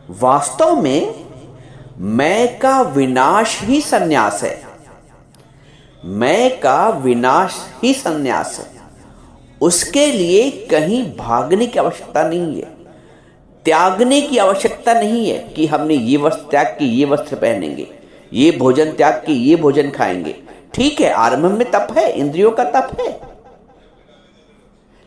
वास्तव में मैं का विनाश ही संन्यास है। मैं का विनाश ही संन्यास है। उसके लिए कहीं भागने की आवश्यकता नहीं है, त्यागने की आवश्यकता नहीं है कि हमने ये वस्त्र त्याग की ये वस्त्र पहनेंगे, ये भोजन त्याग की ये भोजन खाएंगे। ठीक है, आरंभ में तप है, इंद्रियों का तप है,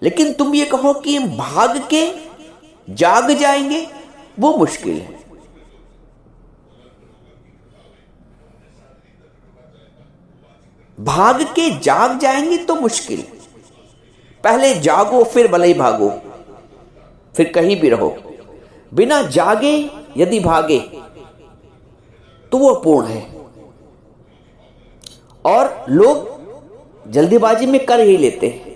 लेकिन तुम ये कहो कि हम भाग के जाग जाएंगे, वो मुश्किल है। भाग के जाग जाएंगे तो मुश्किल। पहले जागो फिर भले ही भागो, फिर कहीं भी रहो। बिना जागे यदि भागे तो वो अपूर्ण है। और लोग जल्दीबाजी में कर ही लेते हैं।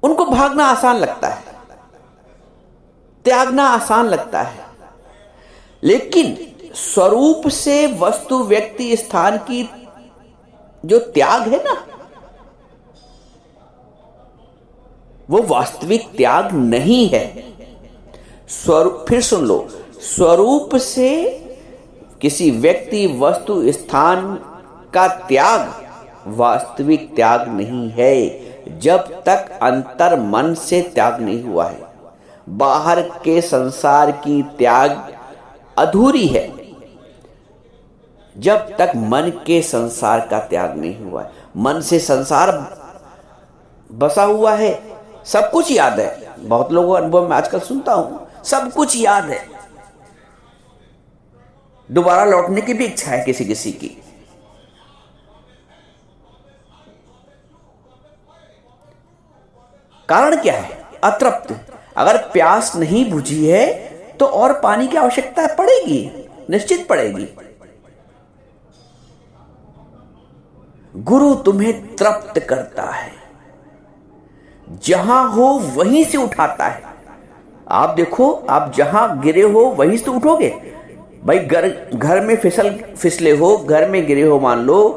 उनको भागना आसान लगता है, त्यागना आसान लगता है, लेकिन स्वरूप से वस्तु व्यक्ति स्थान की जो त्याग है ना, वो वास्तविक त्याग नहीं है। स्वरूप, फिर सुन लो, स्वरूप से किसी व्यक्ति वस्तु स्थान का त्याग वास्तविक त्याग नहीं है, जब तक अंतर मन से त्याग नहीं हुआ है। बाहर के संसार की त्याग अधूरी है जब तक मन के संसार का त्याग नहीं हुआ है। मन से संसार बसा हुआ है, सब कुछ याद है। बहुत लोगों के अनुभव में आजकल सुनता हूं, सब कुछ याद है, दोबारा लौटने की भी इच्छा है किसी किसी की। कारण क्या है? अतृप्त। अगर प्यास नहीं बुझी है तो और पानी की आवश्यकता पड़ेगी, निश्चित पड़ेगी। गुरु तुम्हें तृप्त करता है, जहां हो वहीं से उठाता है। आप देखो, आप जहां गिरे हो वहीं से उठोगे। भाई घर में फिसले हो, घर में गिरे हो मान लो,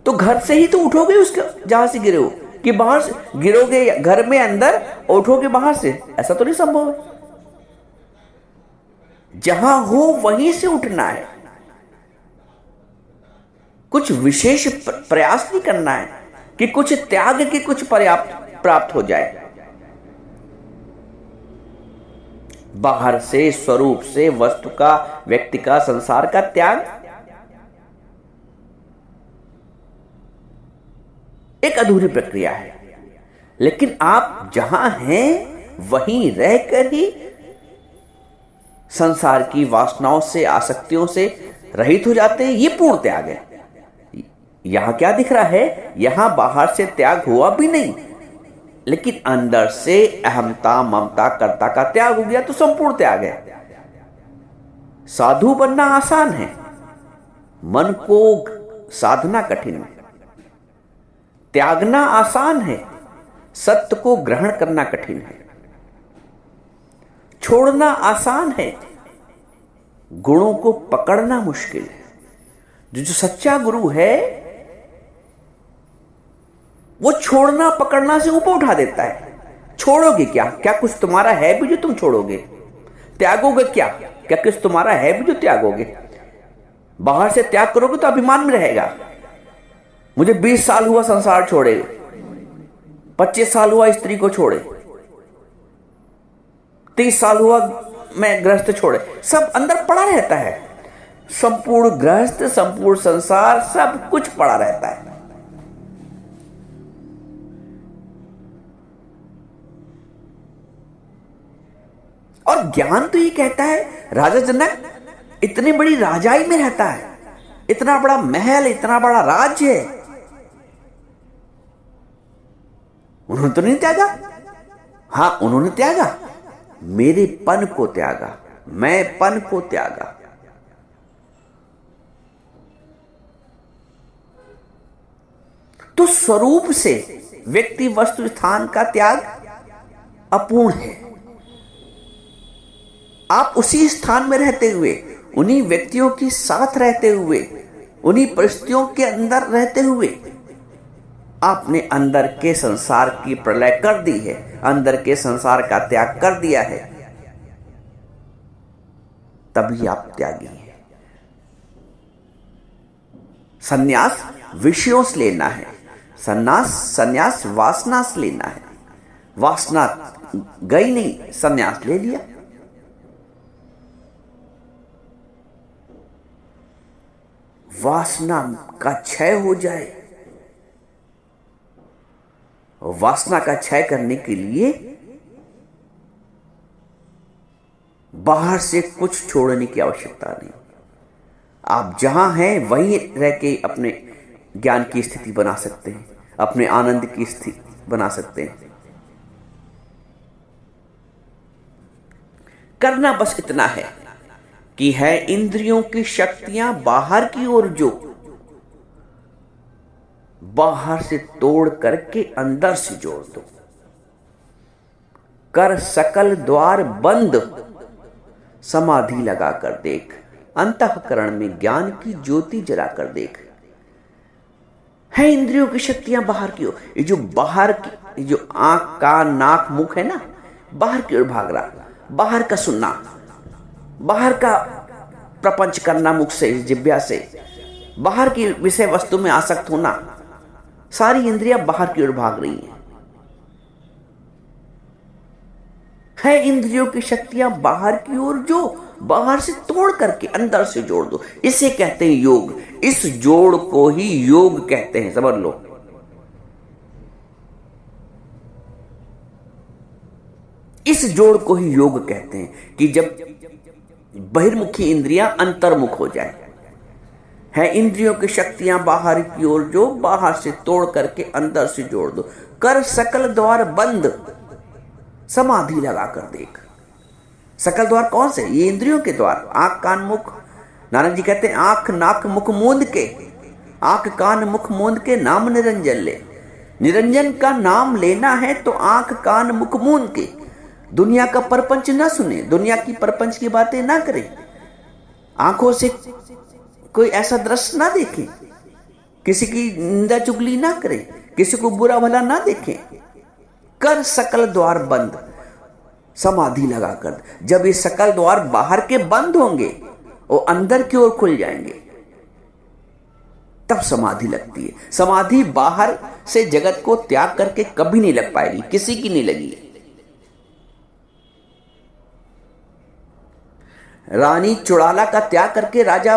तो घर से ही तो उठोगे उसके जहां से गिरे हो, कि बाहर से गिरोगे घर में अंदर और उठोगे बाहर से? ऐसा तो नहीं संभव है। जहां हो वहीं से उठना है। कुछ विशेष प्रयास नहीं करना है कि कुछ त्याग के कुछ प्राप्त हो जाए। बाहर से, स्वरूप से, वस्तु का, व्यक्ति का, संसार का त्याग एक अधूरी प्रक्रिया है। लेकिन आप जहां हैं वहीं रहकर ही संसार की वासनाओं से, आसक्तियों से रहित हो जाते हैं। ये पूर्ण त्याग है। यहां क्या दिख रहा है? यहां बाहर से त्याग हुआ भी नहीं, लेकिन अंदर से अहमता, ममता, कर्ता का त्याग हो गया, तो संपूर्ण त्याग है। साधु बनना आसान है, मन को साधना कठिन है। त्यागना आसान है, सत्य को ग्रहण करना कठिन है। छोड़ना आसान है, गुणों को पकड़ना मुश्किल है। जो सच्चा गुरु है वो छोड़ना पकड़ना से ऊपर उठा देता है। छोड़ोगे क्या? क्या कुछ तुम्हारा है भी जो तुम छोड़ोगे? त्यागोगे क्या? क्या कुछ तुम्हारा है भी जो त्यागोगे? बाहर से त्याग करोगे तो अभिमान में रहेगा। मुझे 20 साल हुआ संसार छोड़े, 25 साल हुआ स्त्री को छोड़े, 30 साल हुआ मैं गृहस्थ छोड़े, सब अंदर पड़ा रहता है। संपूर्ण गृहस्थ, संपूर्ण संसार, सब कुछ पड़ा रहता है। और ज्ञान तो ये कहता है, राजा जनक इतनी बड़ी राजाई में रहता है, इतना बड़ा महल, इतना बड़ा राज्य है, उन्होंने तो नहीं त्यागा। हां, उन्होंने त्यागा, मेरे पन को त्यागा, मैं पन को त्यागा। तो स्वरूप से व्यक्ति वस्तु स्थान का त्याग अपूर्ण है। आप उसी स्थान में रहते हुए, उन्हीं व्यक्तियों के साथ रहते हुए, उन्हीं परिस्थितियों के अंदर रहते हुए आपने अंदर के संसार की प्रलय कर दी है, अंदर के संसार का त्याग कर दिया है, तभी आप त्यागी हैं। सन्यास विषयों से लेना है, सन्यास वासना से लेना है। वासना गई नहीं, सन्यास ले लिया। वासना का क्षय हो जाए। वासना का क्षय करने के लिए बाहर से कुछ छोड़ने की आवश्यकता नहीं। आप जहां हैं वहीं रह के अपने ज्ञान की स्थिति बना सकते हैं, अपने आनंद की स्थिति बना सकते हैं। करना बस इतना है कि है इंद्रियों की शक्तियां बाहर की ओर जो बाहर से तोड़ करके अंदर से जोड़ दो। कर सकल द्वार बंद, समाधि लगाकर देख, अंतःकरण में ज्ञान की ज्योति जलाकर देख। है इंद्रियों की शक्तियां बाहर की ओर, ये जो बाहर की, जो आंख कान नाक मुख है ना, बाहर की ओर भाग रहा, बाहर का सुनना, बाहर का प्रपंच करना, मुख से जिह्वा से बाहर की विषय वस्तु में आसक्त होना, सारी इंद्रियां बाहर की ओर भाग रही हैं। है इंद्रियों की शक्तियां बाहर की ओर जो बाहर से तोड़ करके अंदर से जोड़ दो। इसे कहते हैं योग। इस जोड़ को ही योग कहते हैं, समझ लो। इस जोड़ को ही योग कहते हैं कि जब बहिर्मुखी इंद्रियां अंतर्मुख हो जाए। है इंद्रियों की शक्तियां बाहर की ओर जो बाहर से तोड़ करके अंदर से जोड़ दो। कर सकल द्वार बंद, समाधि लगाकर देख। सकल द्वार कौन से? ये इंद्रियों के द्वार, आंख कान मुख। नानक जी कहते हैं आंख नाक मुख मूंद के, आंख कान मुख मूंद के नाम निरंजन ले। निरंजन का नाम लेना है तो आंख कान मुख मूंद के। दुनिया का परपंच ना सुने, दुनिया की परपंच की बातें ना करें, आंखों से कोई ऐसा दृश्य ना देखें, किसी की निंदा चुगली ना करें, किसी को बुरा भला ना देखें। कर सकल द्वार बंद, समाधि लगाकर। जब ये सकल द्वार बाहर के बंद होंगे और अंदर की ओर खुल जाएंगे, तब समाधि लगती है। समाधि बाहर से जगत को त्याग करके कभी नहीं लग पाएगी, किसी की नहीं लगी। रानी चुड़ाला का त्याग करके राजा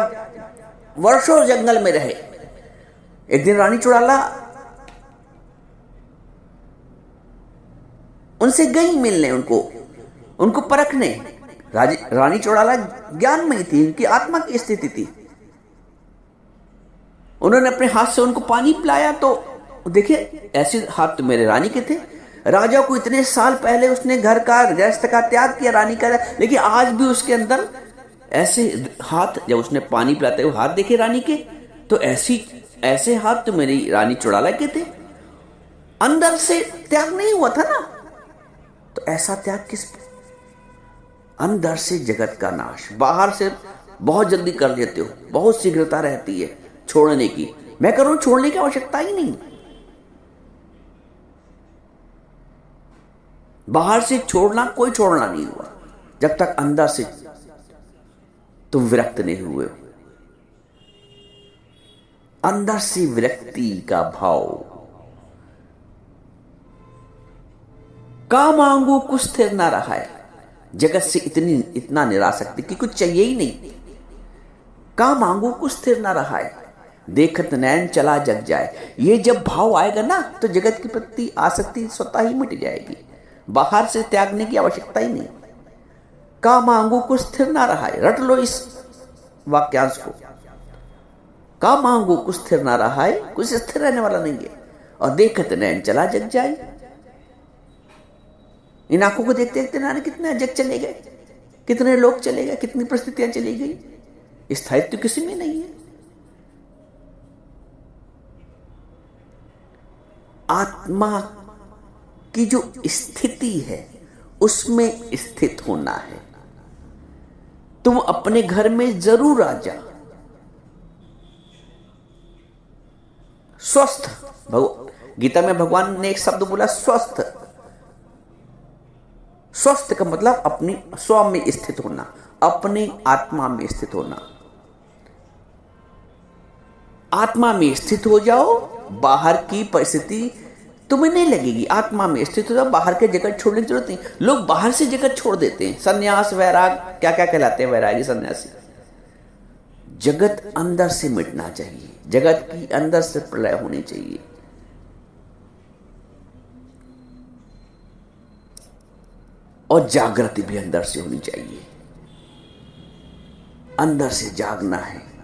वर्षों जंगल में रहे। एक दिन रानी चुड़ाला उनसे गई मिलने, उनको परखने। रानी चुड़ाला ज्ञानमयी थी, उनकी आत्मा की स्थिति थी। उन्होंने अपने हाथ से उनको पानी पिलाया तो देखिए ऐसे हाथ तो मेरे रानी के थे। राजा को इतने साल पहले उसने घर का गृहस्थ का त्याग किया, रानी का, लेकिन आज भी उसके अंदर ऐसे हाथ, जब उसने पानी पिलाते हुए हाथ देखे रानी के, तो ऐसे हाथ तो मेरी रानी चुड़ाला के थे। अंदर से त्याग नहीं हुआ था ना, तो ऐसा त्याग किस? अंदर से जगत का नाश, बाहर से बहुत जल्दी कर लेते हो, बहुत शीघ्रता रहती है छोड़ने की। मैं करूं, छोड़ने की आवश्यकता ही नहीं। बाहर से छोड़ना, कोई छोड़ना नहीं हुआ जब तक अंदर से तुम विरक्त नहीं हुए। अंदर से विरक्ति का भाव। काम मांगो कुछ स्थिर ना रहा है। जगत से इतना निरासक्ति कि कुछ चाहिए ही नहीं। काम मांगो कुछ स्थिर ना रहा है, देखत नैन चला जग जाए। ये जब भाव आएगा ना, तो जगत के प्रति आसक्ति स्वतः ही मिट जाएगी, बाहर से त्यागने की आवश्यकता ही नहीं। काम मांगो कुछ स्थिर ना रहा है, रट लो इस वाक्यांश को। काम मांगो कुछ स्थिर ना रहा है, कुछ स्थिर रहने वाला नहीं है। और देखत नैन चला जग जाए। इन आंखों को देखते देखते ना कितने जग चले गए, कितने लोग चले गए, कितनी परिस्थितियां चली गई। स्थायित्व किसी में नहीं है। आत्मा की जो स्थिति है उसमें स्थित होना है। तुम अपने घर में जरूर आ जा, स्वस्थ गीता में भगवान ने एक शब्द बोला स्वस्थ। स्वस्थ का मतलब अपनी स्व में स्थित होना, अपनी आत्मा में स्थित होना। आत्मा में स्थित हो जाओ, बाहर की परिस्थिति तुम्हें नहीं लगेगी। आत्मा में स्थित हो जाओ, बाहर के जगत छोड़ने की जरूरत नहीं। लोग बाहर से जगत छोड़ देते हैं, सन्यास वैराग क्या क्या कहलाते हैं, वैरागी सन्यासी। जगत अंदर से मिटना चाहिए, जगत की अंदर से प्रलय होनी चाहिए। और जागृति भी अंदर से होनी चाहिए, अंदर से जागना है।